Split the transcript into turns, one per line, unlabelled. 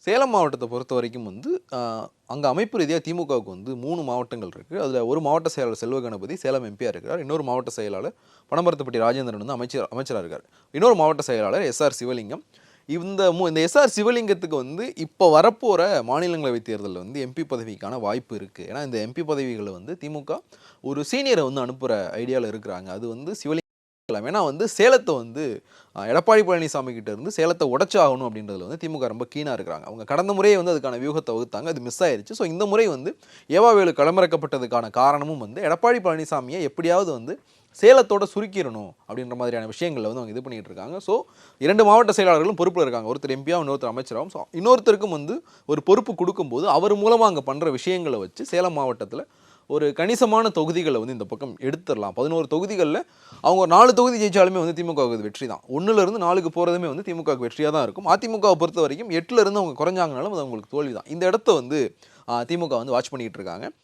சேலம் மாவட்டத்தை பொறுத்த வரைக்கும் வந்து அங்கே அமைப்பு ரீதியாக திமுகவுக்கு வந்து 3 மாவட்டங்கள் இருக்குது. அதில் ஒரு மாவட்ட செயலாளர் செல்வ கணபதி சேலம் எம்பியாக இருக்கிறார். இன்னொரு மாவட்ட செயலாளர் பனமரத்துப்பட்டி ராஜேந்திரன் வந்து அமைச்சராக இருக்கார். இன்னொரு மாவட்ட செயலாளர் எஸ்ஆர் சிவலிங்கம். இந்த எஸ்ஆர் சிவலிங்கத்துக்கு வந்து இப்போ வரப்போகிற மாநிலங்களவை தேர்தலில் வந்து எம்பி பதவிக்கான வாய்ப்பு இருக்குது. ஏன்னா இந்த எம்பி பதவிகளை வந்து திமுக ஒரு சீனியரை வந்து அனுப்புகிற ஐடியாவில் இருக்கிறாங்க. அது வந்து சிவலிங்கம். ஏன்னா வந்து சேலத்தை வந்து எடப்பாடி பழனிசாமி கிட்ட இருந்து சேலத்தை உடைச்சு ஆகணும் அப்படின்றதுல வந்து திமுக ரொம்ப கீனாக இருக்கிறாங்க. அவங்க கடந்த முறையே வந்து அதுக்கான வியூகத்தை வகுத்தாங்க, அது மிஸ் ஆயிருச்சு. ஸோ இந்த முறை வந்து ஏவாவேலு களமிறக்கப்பட்டதுக்கான காரணமும் வந்து எடப்பாடி பழனிசாமியை எப்படியாவது வந்து சேலத்தோட சுருக்கிடணும் அப்படின்ற மாதிரியான விஷயங்களை வந்து அவங்க இது பண்ணிட்டு இருக்காங்க. ஸோ 2 மாவட்ட செயலாளர்களும் பொறுப்பில் இருக்காங்க. ஒருத்தர் எம்பியாகவும் இன்னொருத்தர் அமைச்சராகவும். ஸோ இன்னொருத்தருக்கும் வந்து ஒரு பொறுப்பு கொடுக்கும்போது அவர் மூலமாக அங்கே பண்ணுற விஷயங்களை வச்சு சேலம் மாவட்டத்தில் ஒரு கணிசமான தொகுதிகளை வந்து இந்த பக்கம் எடுத்துடலாம். 11 தொகுதிகளில் அவங்க 4 தொகுதி ஜெயிச்சாலுமே வந்து திமுகவுக்கு வெற்றி தான். 1லேருந்து 4க்கு போகிறதுமே வந்து திமுகவுக்கு வெற்றியாக தான் இருக்கும். அதிமுகவை பொறுத்த வரைக்கும் 8லேருந்து அவங்க குறைஞ்சாங்கனாலும் அது அவங்களுக்கு தோல்வி தான். இந்த இடத்த வந்து திமுக வந்து வாட்ச் பண்ணிக்கிட்டு இருக்காங்க.